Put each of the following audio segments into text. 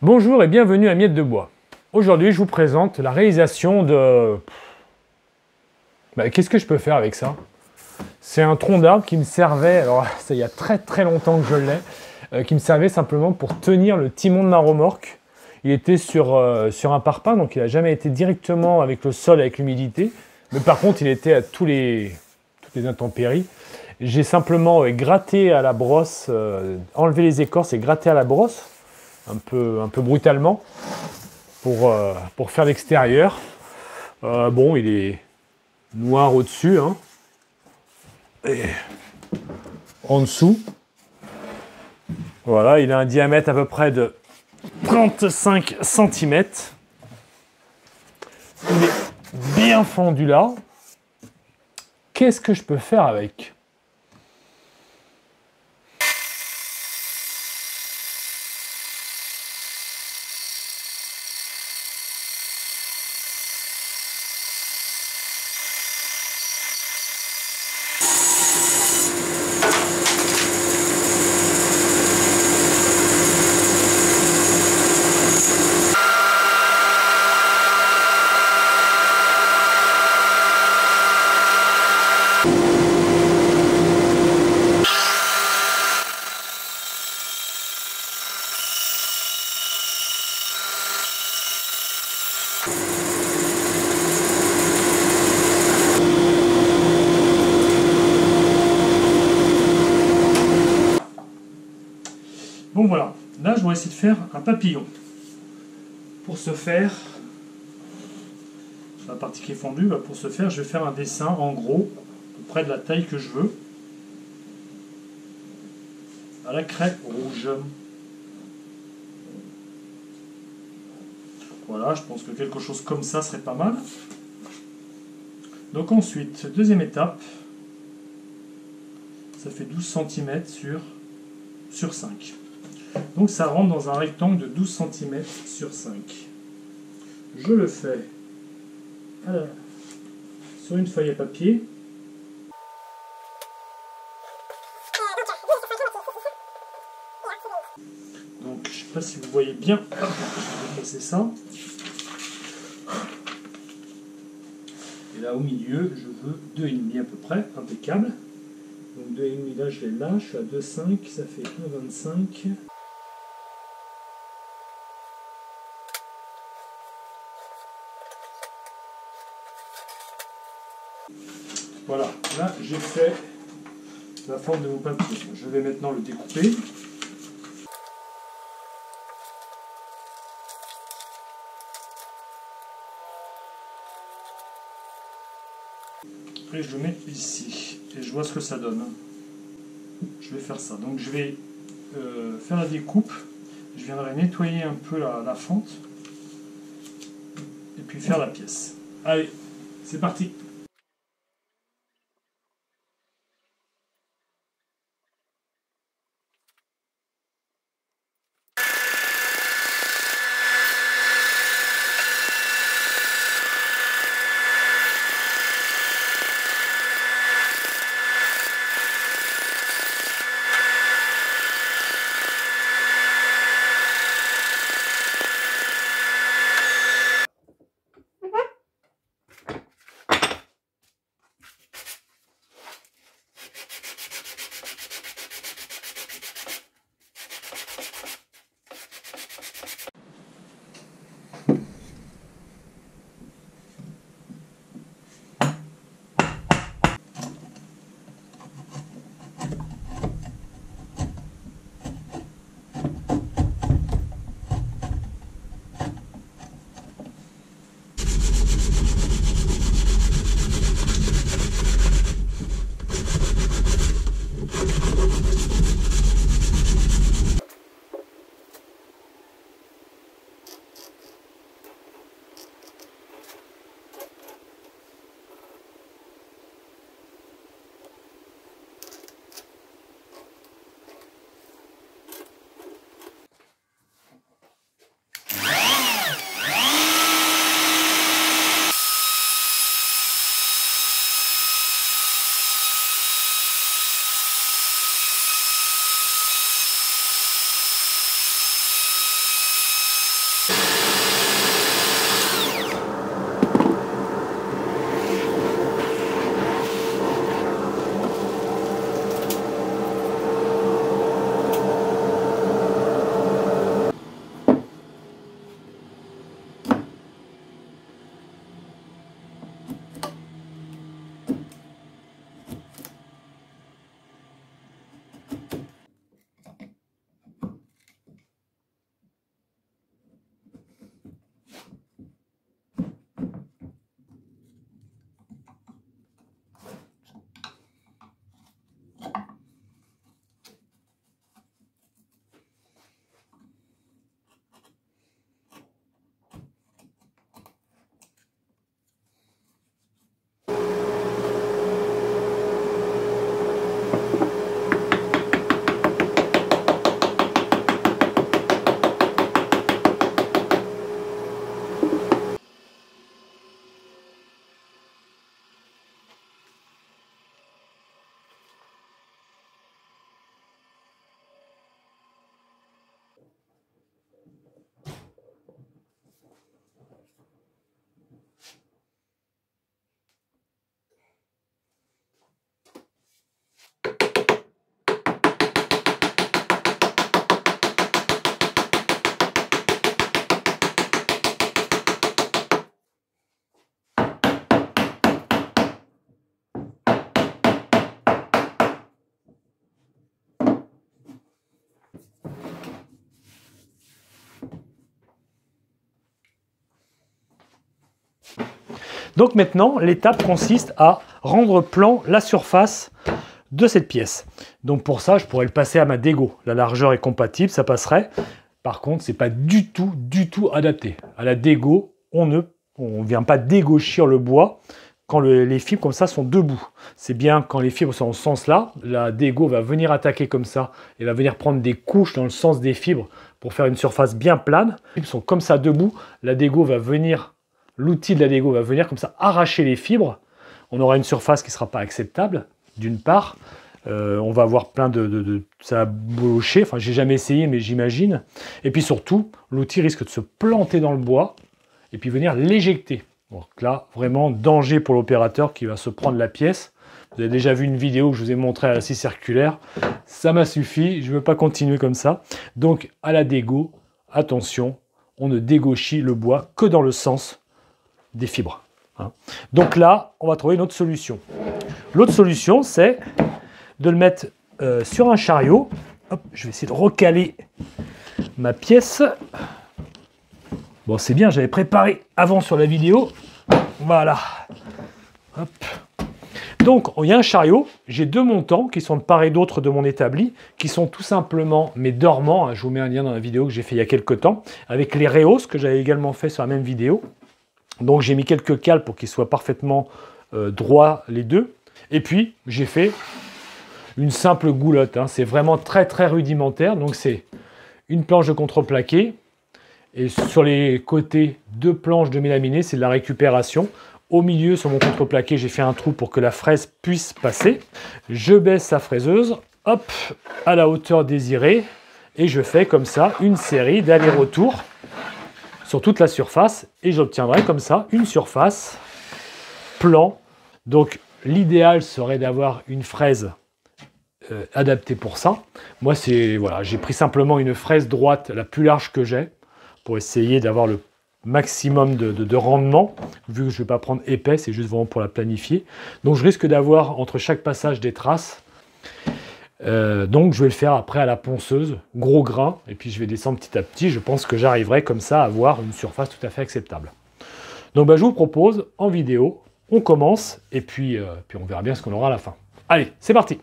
Bonjour et bienvenue à Miettes de Bois. Aujourd'hui, je vous présente la réalisation de... qu'est-ce que je peux faire avec ça? C'est un tronc d'arbre qui me servait, alors ça il y a très longtemps que je l'ai, qui me servait simplement pour tenir le timon de ma remorque. Il était sur un parpaing, donc il n'a jamais été directement avec le sol, avec l'humidité. Mais par contre, il était à toutes les intempéries. J'ai simplement gratté à la brosse, enlevé les écorces et gratté à la brosse. Un peu brutalement pour faire l'extérieur. Bon, il est noir au-dessus, hein, et en dessous. Voilà, il a un diamètre à peu près de 35 cm. Il est bien fendu là. Qu'est-ce que je peux faire avec ? Bon voilà, là je vais essayer de faire un papillon. Pour ce faire, la partie qui est fendue, pour ce faire, je vais faire un dessin en gros, à peu près de la taille que je veux, à la craie rouge. Voilà, je pense que quelque chose comme ça serait pas mal. Donc ensuite, deuxième étape, ça fait 12 cm sur 5. Donc ça rentre dans un rectangle de 12 cm sur 5. Je le fais sur une feuille à papier. Donc je ne sais pas si vous voyez bien. Je vais passer ça. Et là au milieu, je veux 2,5 à peu près, impeccable. Donc 2,5 là, je l'ai là, je suis à 2,5, ça fait 1,25. Voilà, là j'ai fait la forme de mon papier. Je vais maintenant le découper. Et je le mets ici. Et je vois ce que ça donne. Je vais faire ça. Donc je vais faire la découpe. Je viendrai nettoyer un peu la fente. Et puis faire la pièce. Allez, c'est parti! Donc maintenant, l'étape consiste à rendre plan la surface de cette pièce. Donc pour ça, je pourrais le passer à ma dégo. La largeur est compatible, ça passerait. Par contre, c'est pas du tout adapté. À la dégo, on ne vient pas dégauchir le bois quand les fibres comme ça sont debout. C'est bien quand les fibres sont en ce sens-là, la dégo va venir attaquer comme ça et va venir prendre des couches dans le sens des fibres pour faire une surface bien plane. Les fibres sont comme ça debout, la dégo va venir, l'outil de la dégo va venir comme ça arracher les fibres. On aura une surface qui ne sera pas acceptable, d'une part. On va avoir plein ça va boulocher, enfin j'ai jamais essayé mais j'imagine. Et puis surtout, l'outil risque de se planter dans le bois et puis venir l'éjecter. Donc là, vraiment danger pour l'opérateur qui va se prendre la pièce. Vous avez déjà vu une vidéo que je vous ai montré à la scie circulaire. Ça m'a suffi, je ne veux pas continuer comme ça. Donc à la dégo, attention, on ne dégauchit le bois que dans le sens des fibres. Hein. Donc là, on va trouver une autre solution. L'autre solution, c'est de le mettre sur un chariot. Hop, je vais essayer de recaler ma pièce. Bon, c'est bien, j'avais préparé avant sur la vidéo. Voilà. Hop. Donc, il y a un chariot. J'ai 2 montants qui sont de part et d'autre de mon établi, qui sont tout simplement mes dormants. Je vous mets un lien dans la vidéo que j'ai fait il y a quelques temps, avec les rehausses que j'avais également fait sur la même vidéo. Donc, j'ai mis quelques cales pour qu'ils soient parfaitement droits les deux. Et puis, j'ai fait une simple goulotte. Hein. C'est vraiment très rudimentaire. Donc, c'est une planche de contreplaqué. Et sur les côtés, 2 planches de mélaminé, c'est de la récupération. Au milieu, sur mon contreplaqué, j'ai fait un trou pour que la fraise puisse passer. Je baisse la fraiseuse, hop, à la hauteur désirée. Et je fais comme ça une série d'allers-retours sur toute la surface. Et j'obtiendrai comme ça une surface plan. Donc l'idéal serait d'avoir une fraise adaptée pour ça. Moi, voilà, j'ai pris simplement une fraise droite la plus large que j'ai, pour essayer d'avoir le maximum de rendement, vu que je ne vais pas prendre épais, c'est juste vraiment pour la planifier. Donc je risque d'avoir entre chaque passage des traces. Donc je vais le faire après à la ponceuse, gros grain, et puis je vais descendre petit à petit. Je pense que j'arriverai comme ça à avoir une surface tout à fait acceptable. Donc je vous propose en vidéo, on commence, et puis on verra bien ce qu'on aura à la fin. Allez, c'est parti!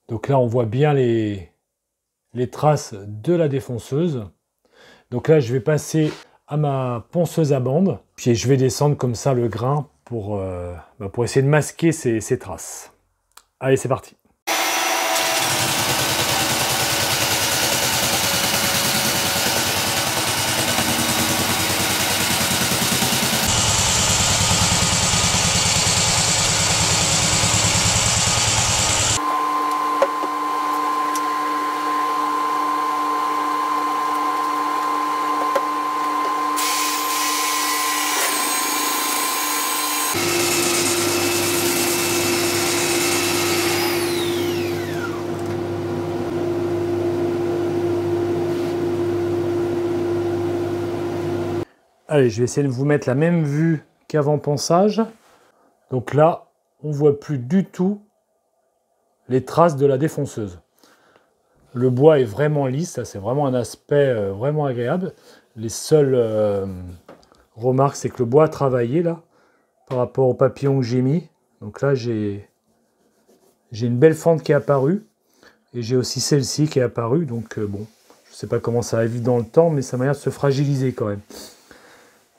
Donc là, on voit bien les traces de la défonceuse. Donc là, je vais passer à ma ponceuse à bande. Puis je vais descendre comme ça le grain pour essayer de masquer ces traces. Allez, c'est parti. Allez, je vais essayer de vous mettre la même vue qu'avant ponçage. Donc là, on ne voit plus du tout les traces de la défonceuse. Le bois est vraiment lisse, c'est vraiment un aspect vraiment agréable. Les seules remarques, c'est que le bois a travaillé là, par rapport au papillon que j'ai mis. Donc là, j'ai une belle fente qui est apparue. Et j'ai aussi celle-ci qui est apparue. Donc bon, je ne sais pas comment ça va vivre dans le temps, mais ça m'a l'air de se fragiliser quand même.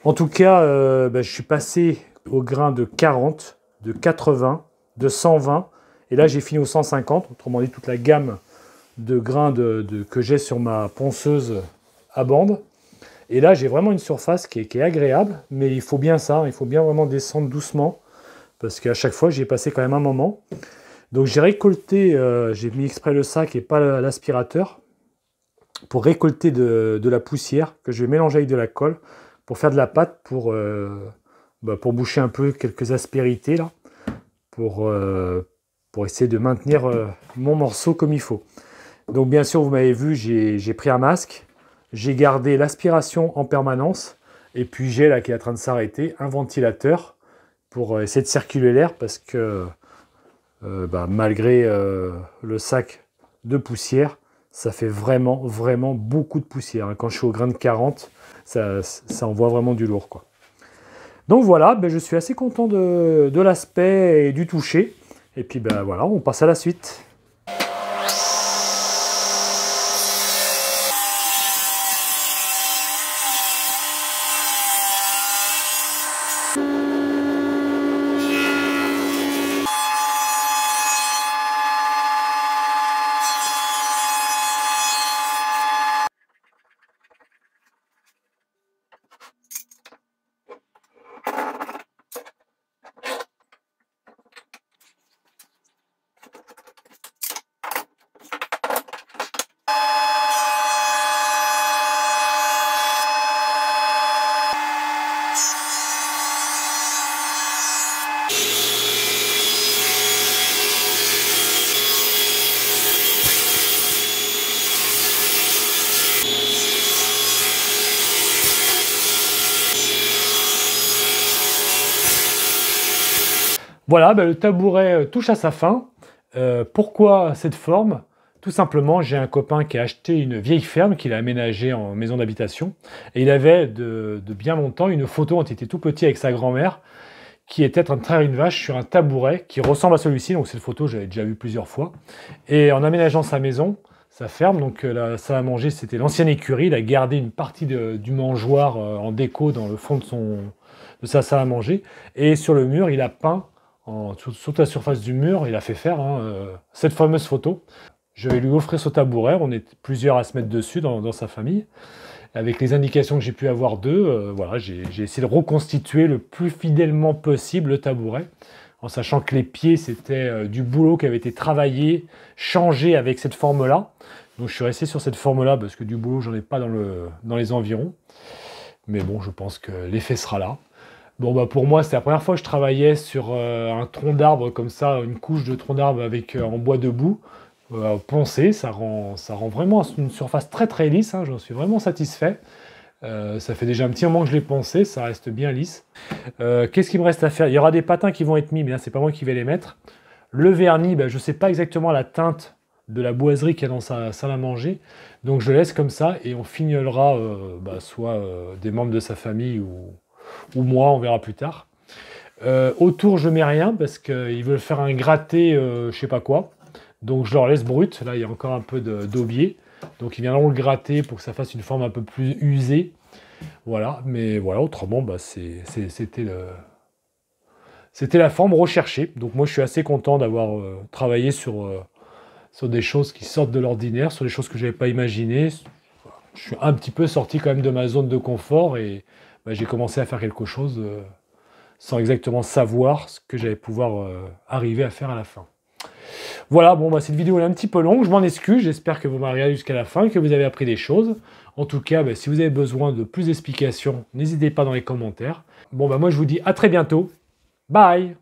En tout cas, je suis passé au grain de 40, de 80, de 120. Et là, j'ai fini au 150. Autrement dit, toute la gamme de grains que j'ai sur ma ponceuse à bande. Et là, j'ai vraiment une surface qui est agréable. Mais il faut bien ça, il faut bien vraiment descendre doucement. Parce qu'à chaque fois, j'y ai passé quand même un moment. Donc j'ai récolté, j'ai mis exprès le sac et pas l'aspirateur. pour récolter de la poussière que je vais mélanger avec de la colle pour faire de la pâte pour boucher un peu quelques aspérités là, pour essayer de maintenir mon morceau comme il faut. Donc bien sûr, vous m'avez vu, j'ai pris un masque, j'ai gardé l'aspiration en permanence, et puis j'ai là qui est en train de s'arrêter, un ventilateur pour essayer de circuler l'air parce que malgré le sac de poussière, ça fait vraiment beaucoup de poussière. Quand je suis au grain de 40, ça envoie vraiment du lourd, quoi. Donc voilà, je suis assez content de l'aspect et du toucher. Et puis voilà, on passe à la suite. Voilà, le tabouret touche à sa fin. Pourquoi cette forme? Tout simplement, j'ai un copain qui a acheté une vieille ferme qu'il a aménagée en maison d'habitation. Et il avait de bien longtemps une photo quand il était tout petit avec sa grand-mère qui était en train de traire une vache sur un tabouret qui ressemble à celui-ci. Donc cette photo, j'avais déjà vue plusieurs fois. Et en aménageant sa maison, sa ferme, donc la salle à manger, c'était l'ancienne écurie. Il a gardé une partie du mangeoir en déco dans le fond de sa salle à manger. Et sur le mur, il a peint sur toute la surface du mur, il a fait faire cette fameuse photo. Je vais lui offrir ce tabouret, on est plusieurs à se mettre dessus dans sa famille. Avec les indications que j'ai pu avoir d'eux, voilà, j'ai essayé de reconstituer le plus fidèlement possible le tabouret, en sachant que les pieds, c'était du boulot qui avait été travaillé, changé avec cette forme-là. Donc je suis resté sur cette forme-là, parce que du boulot, j'en ai pas dans les environs. Mais bon, je pense que l'effet sera là. Bon, pour moi, c'était la première fois que je travaillais sur un tronc d'arbre comme ça, une couche de tronc d'arbre avec en bois debout, poncé. Ça rend vraiment une surface très lisse, hein, j'en suis vraiment satisfait. Ça fait déjà un petit moment que je l'ai poncé, ça reste bien lisse. Qu'est-ce qu'il me reste à faire? Il y aura des patins qui vont être mis, mais là, c'est pas moi qui vais les mettre. Le vernis, je ne sais pas exactement la teinte de la boiserie qu'il y a dans sa salle à manger, donc je le laisse comme ça et on fignolera soit des membres de sa famille ou moi, on verra plus tard. Autour, je mets rien parce qu'ils veulent faire un gratté, je sais pas quoi. Donc je leur laisse brut. Là, il y a encore un peu d'aubier. Donc ils viendront le gratter pour que ça fasse une forme un peu plus usée. Voilà, mais voilà, autrement, c'était la forme recherchée. Donc moi, je suis assez content d'avoir travaillé sur des choses qui sortent de l'ordinaire, sur des choses que je n'avais pas imaginées. Je suis un petit peu sorti quand même de ma zone de confort et j'ai commencé à faire quelque chose sans exactement savoir ce que j'allais pouvoir arriver à faire à la fin. Voilà, cette vidéo est un petit peu longue, je m'en excuse, j'espère que vous m'avez regardé jusqu'à la fin, que vous avez appris des choses. En tout cas, si vous avez besoin de plus d'explications, n'hésitez pas dans les commentaires. Moi je vous dis à très bientôt, bye!